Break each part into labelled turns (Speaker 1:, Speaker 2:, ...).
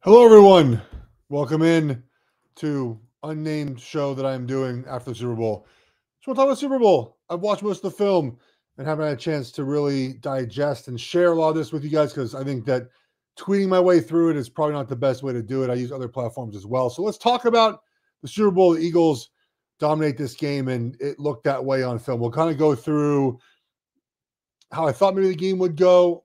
Speaker 1: Hello, everyone. Welcome in to unnamed show that I'm doing after the Super Bowl. So we'll talk about the Super Bowl. I've watched most of the film and haven't had a chance to really digest and share a lot of this with you guys because I think that tweeting my way through it is probably not the best way to do it. I use other platforms as well. So let's talk about the Super Bowl. The Eagles dominate this game, and it looked that way on film. We'll kind of go through how I thought maybe the game would go,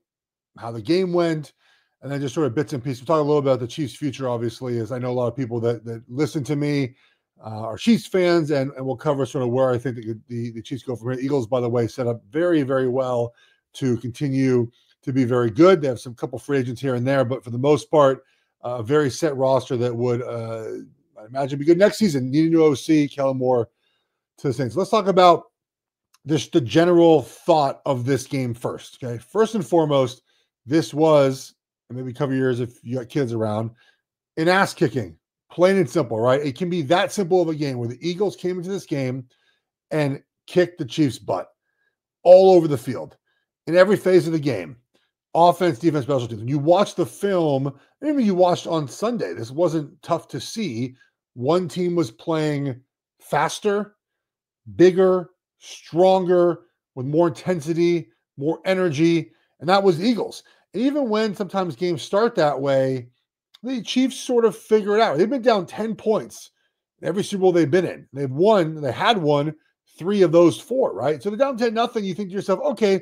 Speaker 1: how the game went, and then just sort of bits and pieces. We'll talk a little about the Chiefs' future, obviously, as I know a lot of people that listen to me are Chiefs fans, and we'll cover sort of where I think the Chiefs go from here. Eagles, by the way, set up very, very well to continue to be very good. They have some couple free agents here and there, but for the most part, a very set roster that would, I imagine, be good next season. Need a new OC, Kellen Moore to the Saints. Let's talk about the general thought of this game first. Okay, first and foremost, this was, and maybe cover yours if you got kids around, an ass kicking, plain and simple, right? It can be that simple of a game where the Eagles came into this game and kicked the Chiefs' butt all over the field in every phase of the game. Offense, defense, special teams. When you watch the film, maybe you watched on Sunday, this wasn't tough to see. One team was playing faster, bigger, stronger, with more intensity, more energy, and that was the Eagles. And even when sometimes games start that way, the Chiefs sort of figure it out. They've been down 10 points in every Super Bowl they've been in. They had won 3 of those 4, right? So they're down 10-0. You think to yourself, okay,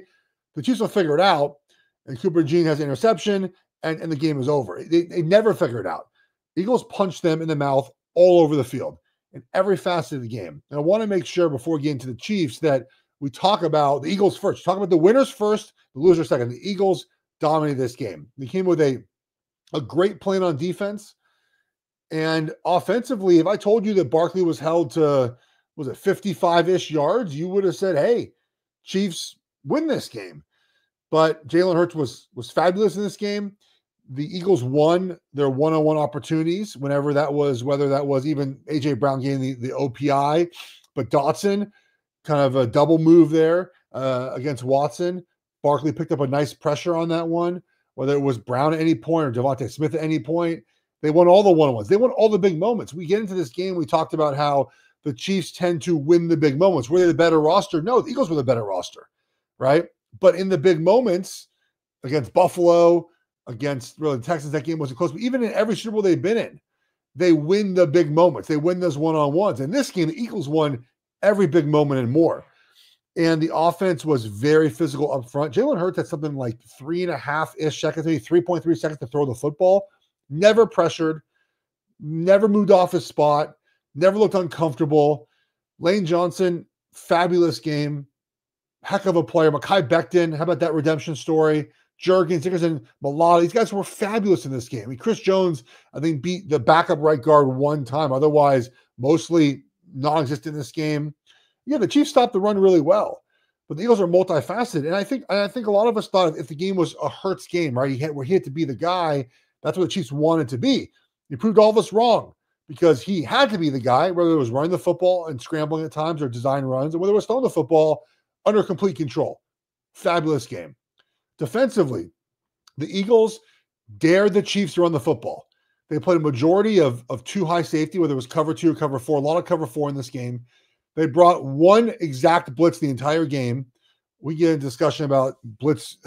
Speaker 1: the Chiefs will figure it out. And Cooper Jean has an interception, and the game is over. They never figure it out. Eagles punched them in the mouth all over the field in every facet of the game. And I want to make sure before getting to the Chiefs that we talk about the Eagles first. Talk about the winners first, the losers second. The Eagles dominated this game. They came with a great plan on defense. And offensively, if I told you that Barkley was held to, was it 55-ish yards, you would have said, hey, Chiefs win this game. But Jalen Hurts was fabulous in this game. The Eagles won their one-on-one opportunities whenever that was, whether that was even A.J. Brown getting the OPI, but Dotson, kind of a double move there against Watson. Barkley picked up a nice pressure on that one, whether it was Brown at any point or Devontae Smith at any point. They won all the one-on-ones. They won all the big moments. We get into this game, we talked about how the Chiefs tend to win the big moments. Were they the better roster? No, the Eagles were the better roster, right? But in the big moments against Buffalo, against really the Texans, that game wasn't close. But even in every Super Bowl they've been in, they win the big moments. They win those one-on-ones. In this game, the Eagles won every big moment and more. And the offense was very physical up front. Jalen Hurts had something like 3.5-ish seconds, maybe 3.3 seconds to throw the football. Never pressured, never moved off his spot, never looked uncomfortable. Lane Johnson, fabulous game. Heck of a player. Mekhi Becton, how about that redemption story? Jurgens, Dickerson, Malata, these guys were fabulous in this game. I mean, Chris Jones, I think, beat the backup right guard one time. Otherwise, mostly non-existent in this game. Yeah, the Chiefs stopped the run really well, but the Eagles are multifaceted. And I think a lot of us thought if the game was a Hurts game, right, he had to be the guy. That's what the Chiefs wanted to be. He proved all of us wrong because he had to be the guy, whether it was running the football and scrambling at times or design runs, or whether it was throwing the football under complete control. Fabulous game. Defensively, the Eagles dared the Chiefs to run the football. They played a majority of 2 high safety, whether it was cover 2 or cover 4, a lot of cover 4 in this game. They brought one exact blitz the entire game. We get a discussion about blitz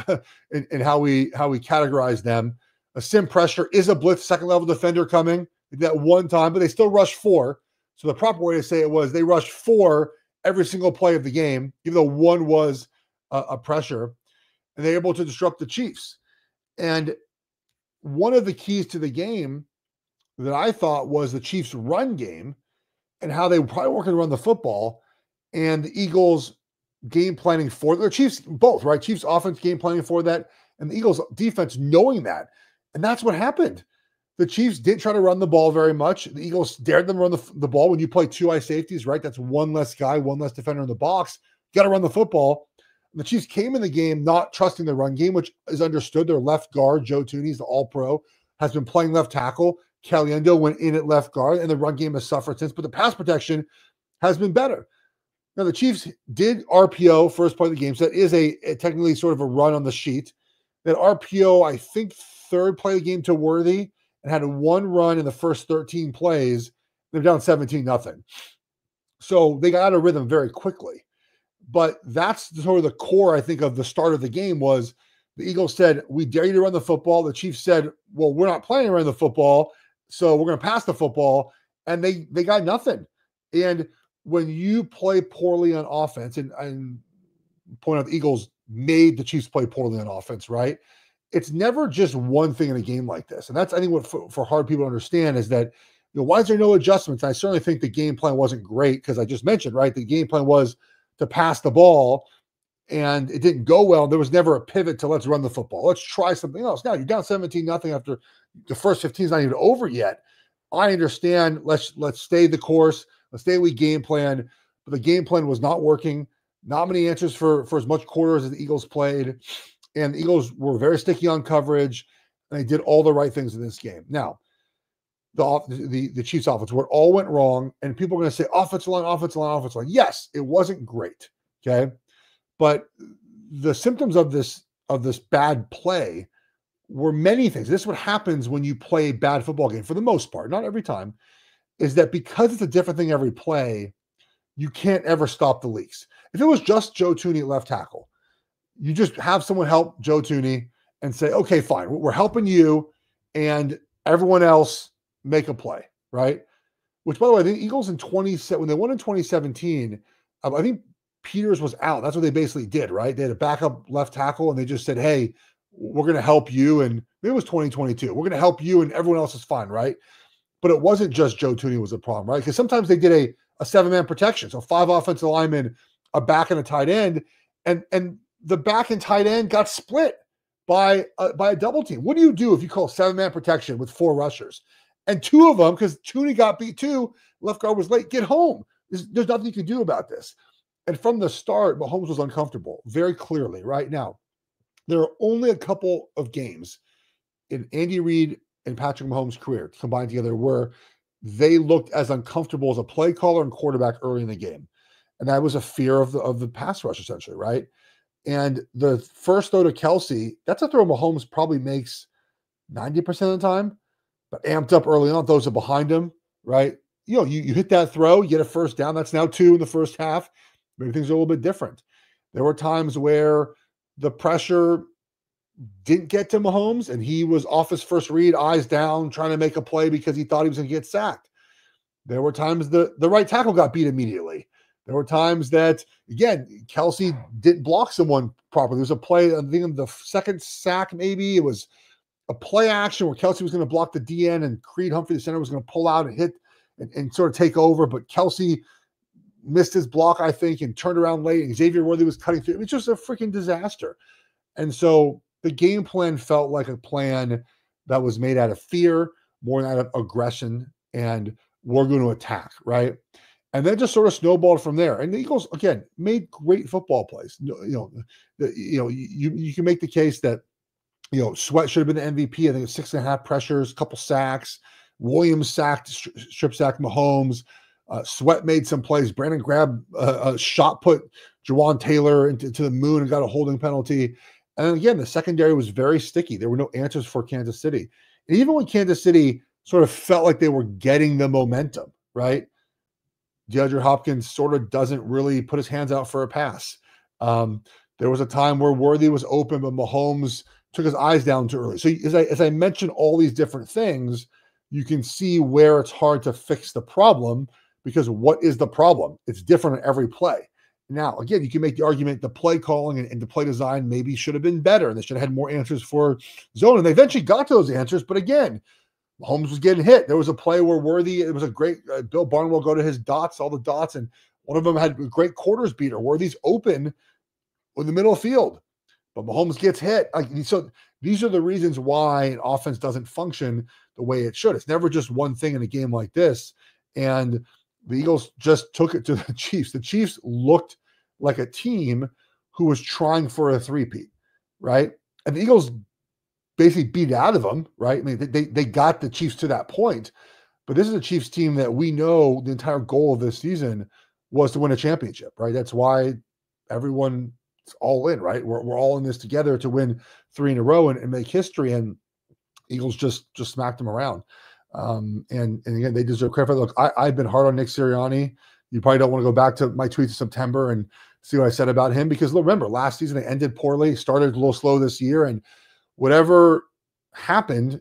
Speaker 1: and how we categorize them. A sim pressure is a blitz, second level defender coming. They did that one time, but they still rushed 4. So the proper way to say it was they rushed 4 every single play of the game, even though one was a pressure, and they're able to disrupt the Chiefs. And one of the keys to the game that I thought was the Chiefs' run game and how they probably weren't going to run the football, and the Eagles game planning for the Chiefs, both, right? Chiefs offense game planning for that, and the Eagles defense knowing that. And that's what happened. The Chiefs didn't try to run the ball very much. The Eagles dared them to run the ball. When you play 2 high safeties, right? That's one less guy, one less defender in the box. You got to run the football. And the Chiefs came in the game not trusting the run game, which is understood. Their left guard, Joe Thuney, the all-pro, has been playing left tackle. Caliendo went in at left guard, and the run game has suffered since, but the pass protection has been better. Now, the Chiefs did RPO first part of the game, so that is a technically sort of a run on the sheet. That RPO, I think, third play of the game to Worthy, and had one run in the first 13 plays. They're down 17-0. So they got out of rhythm very quickly. But that's sort of the core, I think, of the start of the game was the Eagles said, we dare you to run the football. The Chiefs said, well, we're not planning to run the football, so we're going to pass the football. And they got nothing. And when you play poorly on offense, and point out the Eagles made the Chiefs play poorly on offense, right? It's never just one thing in a game like this. And that's, I think, what for hard people to understand is that, why is there no adjustments? I certainly think the game plan wasn't great because I just mentioned, right? The game plan was to pass the ball and it didn't go well. There was never a pivot to let's run the football. Let's try something else. Now you're down 17-0 after the first 15 is not even over yet. I understand. Let's stay the course. Let's stay with game plan. But the game plan was not working. Not many answers for as much quarters as the Eagles played. And the Eagles were very sticky on coverage. And they did all the right things in this game. Now, the Chiefs offense, where it all went wrong, and people are going to say offensive line. Yes, it wasn't great. Okay. But the symptoms of this bad play were many things. This is what happens when you play a bad football game for the most part, not every time, is that because it's a different thing every play, you can't ever stop the leaks. If it was just Joe Thuney at left tackle, you just have someone help Joe Thuney and say, okay, fine, we're helping you, and everyone else make a play, right? Which, by the way, the Eagles when they won in 2017, I think Peters was out. That's what they basically did, right? They had a backup left tackle, and they just said, hey, we're going to help you. And maybe it was 2022. We're going to help you, and everyone else is fine, right? But it wasn't just Joe Thuney was the problem, right? Because sometimes they did a seven-man protection. So 5 offensive linemen, a back and a tight end, and the back and tight end got split by a double team. What do you do if you call 7-man protection with 4 rushers? And 2 of them, because Thuney got beat too, left guard was late, get home. There's nothing you can do about this. And from the start, Mahomes was uncomfortable, very clearly. Right now, there are only a couple of games in Andy Reid and Patrick Mahomes' career combined together where they looked as uncomfortable as a play caller and quarterback early in the game. And that was a fear of the pass rush, essentially, right? And the first throw to Kelce, that's a throw Mahomes probably makes 90% of the time, but amped up early on, those are behind him, right? You hit that throw, you get a first down. That's now 2 in the first half. Maybe things are a little bit different. There were times where the pressure didn't get to Mahomes and he was off his first read, eyes down, trying to make a play because he thought he was going to get sacked. There were times the right tackle got beat immediately. There were times that, again, Kelce didn't block someone properly. There was a play, I think in the second sack, maybe it was a play action where Kelce was going to block the DN and Creed Humphrey, the center, was going to pull out and hit and sort of take over. But Kelce missed his block, I think, and turned around late. And Xavier Worthy was cutting through. It was just a freaking disaster. And so the game plan felt like a plan that was made out of fear, more than out of aggression, and we're going to attack, right? And then just sort of snowballed from there. And the Eagles, again, made great football plays. You can make the case that, Sweat should have been the MVP. I think it's 6.5 pressures, a couple sacks. Williams strip sacked Mahomes. Sweat made some plays. Brandon grabbed a shot, put Jawan Taylor into the moon and got a holding penalty. And then again, the secondary was very sticky. There were no answers for Kansas City. And even when Kansas City sort of felt like they were getting the momentum, right? DeAndre Hopkins sort of doesn't really put his hands out for a pass. There was a time where Worthy was open, but Mahomes took his eyes down too early. So as I mentioned all these different things, you can see where it's hard to fix the problem, because what is the problem? It's different on every play. Now, again, you can make the argument the play calling and the play design maybe should have been better. They should have had more answers for zone. And they eventually got to those answers. But again, Mahomes was getting hit. There was a play where Worthy, it was a great, Bill Barnwell go to his dots, all the dots, and one of them had a great quarters beater. Worthy's open in the middle of the field, but Mahomes gets hit. So these are the reasons why an offense doesn't function the way it should. It's never just one thing in a game like this. And the Eagles just took it to the Chiefs. The Chiefs looked like a team who was trying for a three-peat, right? And the Eagles basically beat out of them, right? I mean, they got the Chiefs to that point. But this is a Chiefs team that we know the entire goal of this season was to win a championship, right? That's why everyone's all in, right? We're all in this together to win 3 in a row and make history. And Eagles just smacked them around. And again, they deserve credit for it. Look, I've been hard on Nick Sirianni. You probably don't want to go back to my tweets in September and see what I said about him, because remember, last season they ended poorly, started a little slow this year, and whatever happened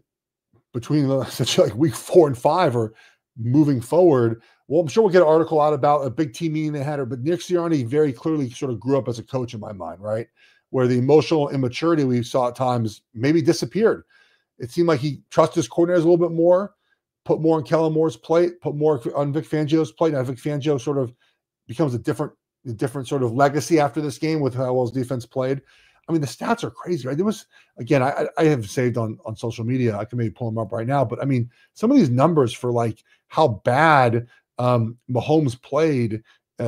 Speaker 1: between like week 4 and 5 or moving forward, well, I'm sure we'll get an article out about a big team meeting they had. But Nick Sirianni very clearly sort of grew up as a coach in my mind, right? Where the emotional immaturity we saw at times maybe disappeared. It seemed like he trusted his coordinators a little bit more, put more on Kellen Moore's plate, put more on Vic Fangio's plate. Now Vic Fangio sort of becomes a different sort of legacy after this game with how well his defense played. I mean, the stats are crazy, right? There was, again, I have saved on social media. I can maybe pull them up right now. But I mean, some of these numbers for like how bad Mahomes played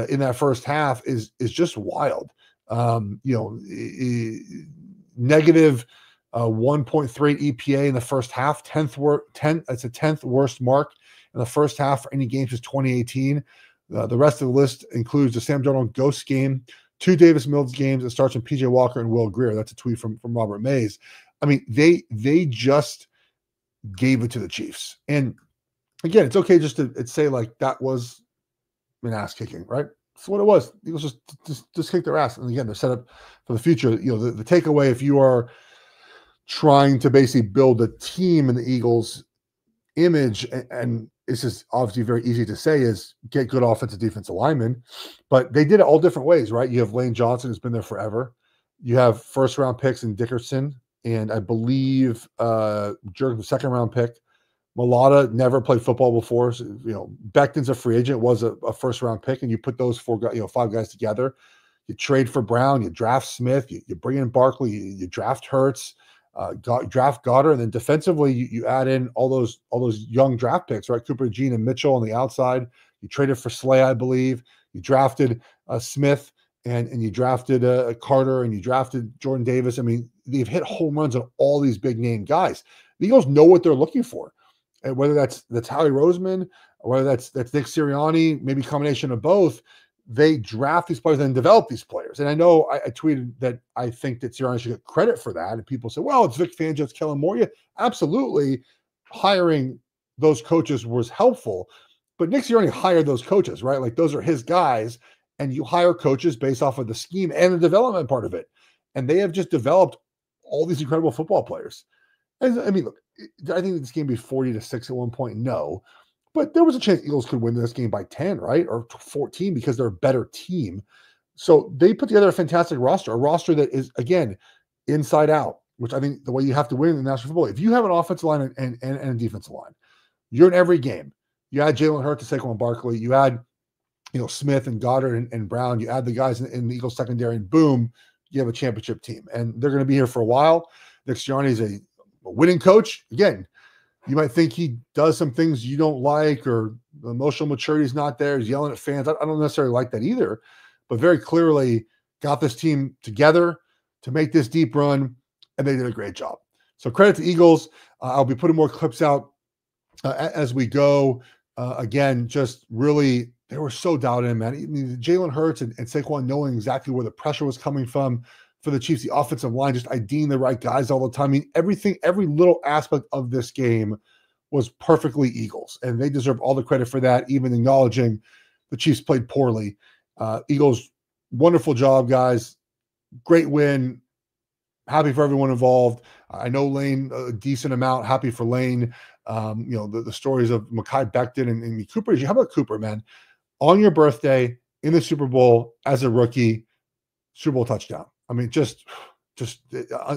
Speaker 1: in that first half is just wild. Negative 1.3 EPA in the first half, 10th. It's a 10th worst mark in the first half for any game since 2018. The rest of the list includes the Sam Darnold ghost game, 2 Davis Mills games. It starts from PJ Walker and Will Grier. That's a tweet from Robert Mays. I mean, they just gave it to the Chiefs. And again, it's okay just to say like that was an ass kicking, right? That's what it was. Eagles just kicked their ass. And again, they're set up for the future. The takeaway, if you are trying to basically build a team in the Eagles image, and this is obviously very easy to say, is get good offensive defensive linemen, but they did it all different ways, right? You have Lane Johnson, who's been there forever. You have first round picks in Dickerson, and I believe Jurgen's second round pick. Malata never played football before. So, Becton's a free agent, was a first round pick, and you put those 5 guys together. You trade for Brown, you draft Smith, you bring in Barkley, you draft Hurts, draft Goddard, and then defensively you add in all those young draft picks, right? Cooper, Jean, and Mitchell on the outside. You traded for Slay, I believe. You drafted Smith, and you drafted Carter, and you drafted Jordan Davis. I mean, they've hit home runs on all these big name guys. The Eagles know what they're looking for, and whether that's Howie Roseman, or whether that's Nick Sirianni, maybe a combination of both. They draft these players and then develop these players. And I know I tweeted that I think that Sirianni should get credit for that. And people say, well, it's Vic Fangio, it's Kellen Moore. Yeah, absolutely. Hiring those coaches was helpful. But Nick Sirianni hired those coaches, right? Like those are his guys. And you hire coaches based off of the scheme and the development part of it. And they have just developed all these incredible football players. And, I mean, look, I think this game be 40-6 at one point. No. But there was a chance Eagles could win this game by 10, right? Or 14, because they're a better team. So they put together a fantastic roster, a roster that is, again, inside out, which I think the way you have to win in the National Football. If you have an offensive line and a defensive line, you're in every game. You add Jalen Hurts to Saquon Barkley. You add, Smith and Goddard and Brown. You add the guys in the Eagles secondary, and boom, you have a championship team. And they're going to be here for a while. Nick Sirianni is a winning coach. Again, you might think he does some things you don't like, or the emotional maturity is not there. He's yelling at fans. I don't necessarily like that either, but very clearly got this team together to make this deep run, and they did a great job. So credit to Eagles. I'll be putting more clips out as we go. Again, just really, they were so dialed in, man. I mean, Jalen Hurts and Saquon knowing exactly where the pressure was coming from for the Chiefs, the offensive line, just IDing the right guys all the time. I mean, every little aspect of this game was perfectly Eagles, and they deserve all the credit for that, even acknowledging the Chiefs played poorly. Eagles, wonderful job, guys. Great win. Happy for everyone involved. I know Lane a decent amount. Happy for Lane. The stories of Mekhi Becton and Cooper. How about Cooper, man? On your birthday in the Super Bowl as a rookie, Super Bowl touchdown. I mean, just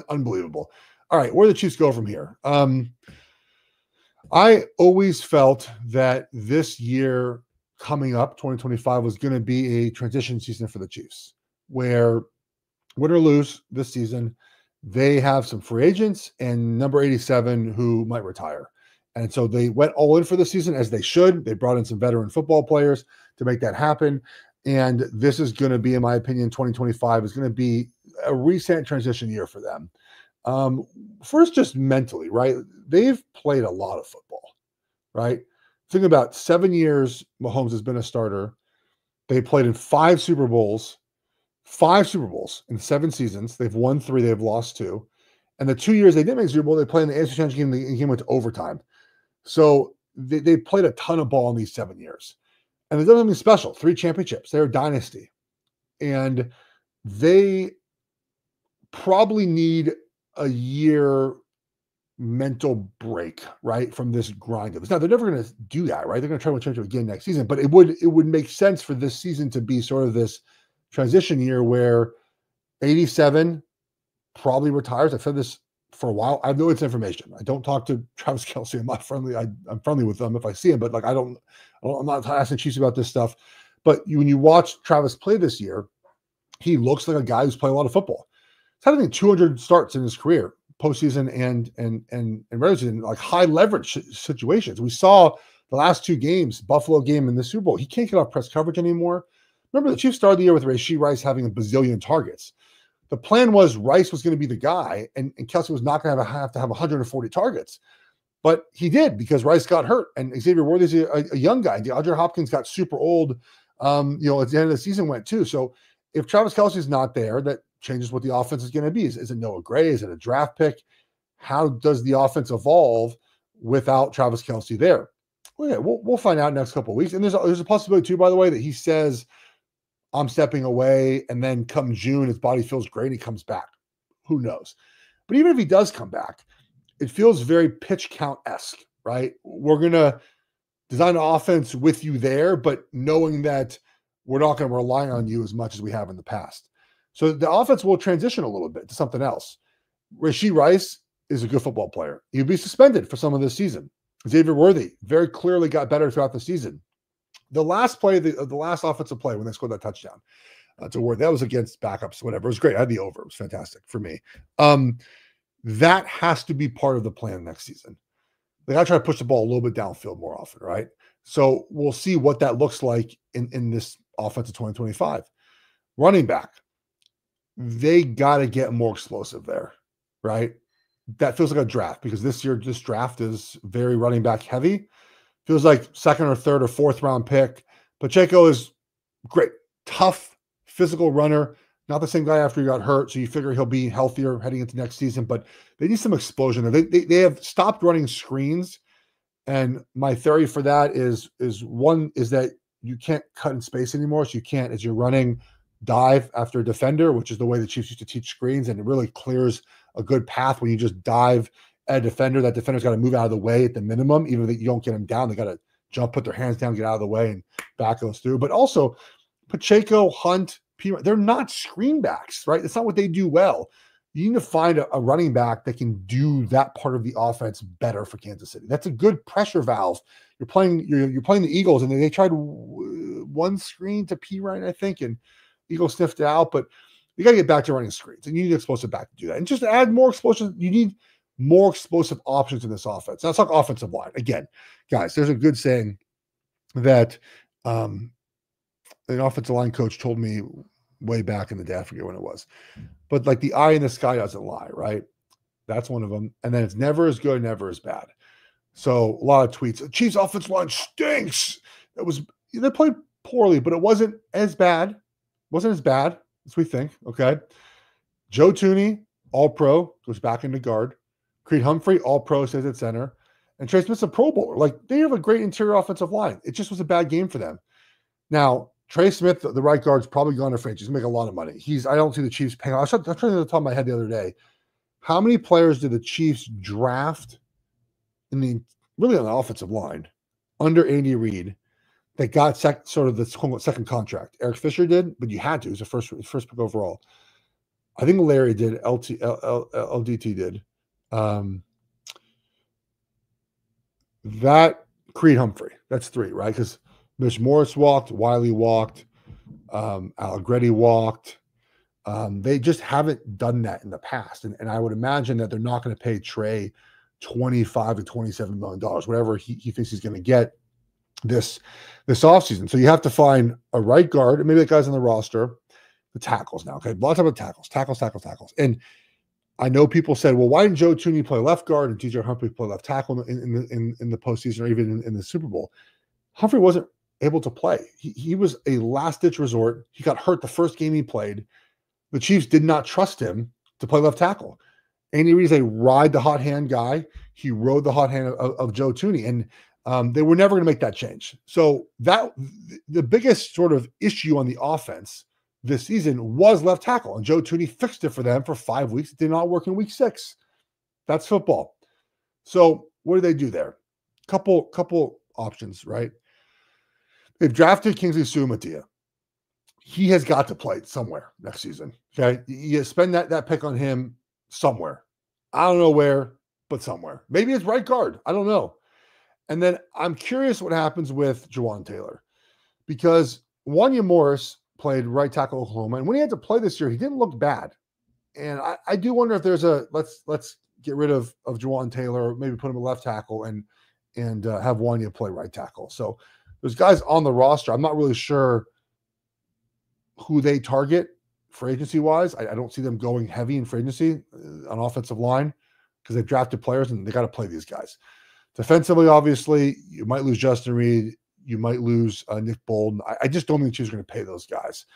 Speaker 1: unbelievable. All right, where do the Chiefs go from here? I always felt that this year coming up, 2025, was going to be a transition season for the Chiefs, where win or lose this season, they have some free agents and number 87 who might retire. And so they went all in for the season, as they should. They brought in some veteran football players to make that happen. And this is going to be, in my opinion, 2025 is going to be a recent transition year for them. First, just mentally, right? They've played a lot of football, right? Think about 7 years Mahomes has been a starter. They played in 5 Super Bowls in 7 seasons. They've won 3, they've lost 2. And the 2 years they didn't make Super Bowl, they played in the AFC Championship game. The game went to overtime. So they played a ton of ball in these 7 years. And they've done something special. 3 championships. They're a dynasty. And they probably need a year mental break, right, from this grind of this. Now, they're never going to do that, right? They're going to try to win championship again next season. But it would make sense for this season to be sort of this transition year where 87 probably retires. I've said this for a while. I know it's information. I don't talk to Travis Kelce. I'm not friendly. I'm friendly with them if I see him, but like I'm not asking Chiefs about this stuff. But when you watch Travis play this year, he looks like a guy who's playing a lot of football. He's had, I think, 200 starts in his career, postseason and regular season, like high leverage situations. We saw the last 2 games, Buffalo game and the Super Bowl. He can't get off press coverage anymore. Remember, the Chiefs started the year with Rashee Rice having a bazillion targets. The plan was Rice was going to be the guy, and Kelce was not going to have to have 140 targets. But he did, because Rice got hurt, and Xavier Worthy's a young guy. DeAndre Hopkins got super old, at the end of the season went too. So if Travis Kelce's not there, that changes what the offense is going to be. Is it Noah Gray? Is it a draft pick? How does the offense evolve without Travis Kelce there? Well, yeah, we'll find out next couple of weeks. And there's a possibility too, by the way, that he says, I'm stepping away, and then come June, his body feels great, and he comes back. Who knows? But even if he does come back, it feels very pitch count-esque, right? We're going to design an offense with you there, but knowing that we're not going to rely on you as much as we have in the past. So the offense will transition a little bit to something else. Rashee Rice is a good football player. He'll be suspended for some of this season. Xavier Worthy very clearly got better throughout the season. The last play, the last offensive play when they scored that touchdown to Worthy, that was against backups, whatever. It was great. I had the over. It was fantastic for me. That has to be part of the plan next season. They got to try to push the ball a little bit downfield more often, right? So we'll see what that looks like in this offense of 2025. Running back, they got to get more explosive there, right? That feels like a draft, because this draft is very running back heavy. Feels like second or third or fourth round pick. Pacheco is great, tough, physical runner. Not the same guy after he got hurt, so you figure he'll be healthier heading into next season. But they need some explosion there. They have stopped running screens, and my theory for that is that you can't cut in space anymore. So you can't, as you're running, dive after a defender, which is the way the Chiefs used to teach screens, and it really clears a good path when you just dive at a defender. That defender's got to move out of the way at the minimum. Even if you don't get them down, they got to jump, put their hands down, get out of the way, and back goes through. But also, Pacheco, Hunt, they're not screen backs, right? That's not what they do well. You need to find a running back that can do that part of the offense better for Kansas City. That's a good pressure valve. You're playing the Eagles, and they tried one screen to Pirine, I think, and Eagles sniffed it out. But you got to get back to running screens, and you need an explosive back to do that. And just to add more explosive, you need more explosive options in this offense. Now, let's talk offensive line. Again, guys, there's a good saying that an offensive line coach told me way back in the day. I forget when it was. But like, the eye in the sky doesn't lie, right? That's one of them. And then it's never as good, never as bad. So a lot of tweets. The Chiefs' offensive line stinks. They played poorly, but it wasn't as bad. Wasn't as bad as we think. Okay. Joe Thuney, All-Pro, goes back into guard. Creed Humphrey, All-Pro, stays at center. And Trey Smith's a Pro Bowler. Like, they have a great interior offensive line. It just was a bad game for them. Now, Trey Smith, the right guard's probably gone to franchise. He's making a lot of money. I don't see the Chiefs paying. I was trying to the top of my head the other day. How many players did the Chiefs draft really on the offensive line under Andy Reid that got sort of the second contract? Eric Fisher did, but you had to. He was the first pick overall. I think Larry did. LDT did. That Creed Humphrey. That's 3, right? Because Mitch Morris walked, Wiley walked, Allegretti walked. They just haven't done that in the past. And I would imagine that they're not going to pay Trey $25 to $27 million, whatever he thinks he's going to get this offseason. So you have to find a right guard, and maybe that guy's on the roster. The tackles now. Okay. A lot of time with tackles. And I know people said, well, why didn't Joe Thuney play left guard and TJ Humphrey play left tackle in the postseason, or even in the Super Bowl? Humphrey wasn't able to play. He was a last-ditch resort. He got hurt the first game he played. The Chiefs did not trust him to play left tackle. Andy Reid's a ride the hot hand guy. He rode the hot hand of Joe Thuney, and they were never going to make that change. So that the biggest sort of issue on the offense this season was left tackle, and Joe Thuney fixed it for them for 5 weeks. It did not work in week 6. That's football. So what do they do there? Couple options, right? They've drafted Kingsley Suamataia. He has got to play somewhere next season. Okay, you spend that pick on him somewhere. I don't know where, but somewhere. Maybe it's right guard. I don't know. And then I'm curious what happens with Jawaan Taylor, because Wanya Morris played right tackle Oklahoma, and when he had to play this year, he didn't look bad. And I do wonder if there's a let's get rid of Jawaan Taylor, or maybe put him at left tackle and have Wanya play right tackle. So there's guys on the roster. I'm not really sure who they target for agency wise. I don't see them going heavy in free agency on offensive line because they've drafted players and they got to play these guys. Defensively, obviously, you might lose Justin Reid. You might lose Nick Bolton. I just don't think the Chiefs are going to pay those guys.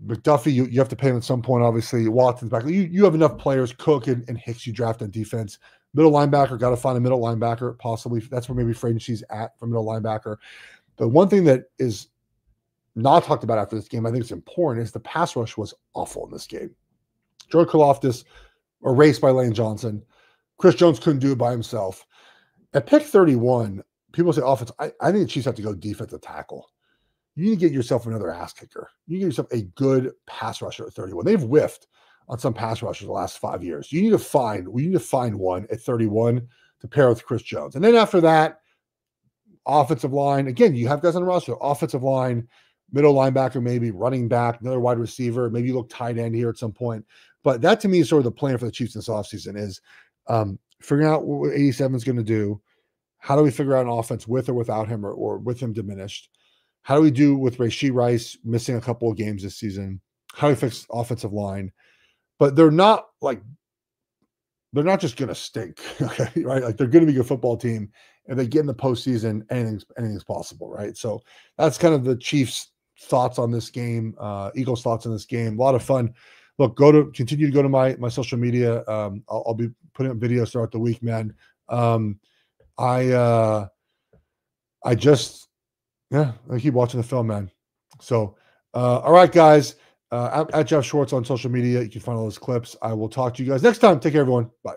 Speaker 1: McDuffie, you have to pay him at some point, obviously. Watson's back. You have enough players, Cook and Hicks, you draft on defense. Middle linebacker, got to find a middle linebacker, possibly. That's where maybe free agency's at for middle linebacker. The one thing that is not talked about after this game, I think it's important, is the pass rush was awful in this game. George Karlaftis erased by Lane Johnson. Chris Jones couldn't do it by himself. At pick 31, people say offense. I think the Chiefs have to go defensive tackle. You need to get yourself another ass kicker. You need to get yourself a good pass rusher at 31. They've whiffed on some pass rushers the last 5 years. You need to find one at 31 to pair with Chris Jones. And then after that, offensive line. Again, you have guys on the roster. Offensive line, middle linebacker, maybe running back, another wide receiver. Maybe you look tight end here at some point. But that to me is sort of the plan for the Chiefs this offseason is figuring out what 87 is going to do. How do we figure out an offense with or without him, or with him diminished? How do we do with Rashee Rice missing a couple of games this season? How do we fix offensive line? But they're not just going to stink, okay, right? Like they're going to be a good football team. If they get in the postseason, anything's possible, right? So that's kind of the Chiefs' thoughts on this game, Eagles' thoughts on this game. A lot of fun. Look, continue to go to my social media. I'll be putting up videos throughout the week, man. I keep watching the film, man. So, all right, guys. At Jeff Schwartz on social media, you can find all those clips. I will talk to you guys next time. Take care, everyone. Bye.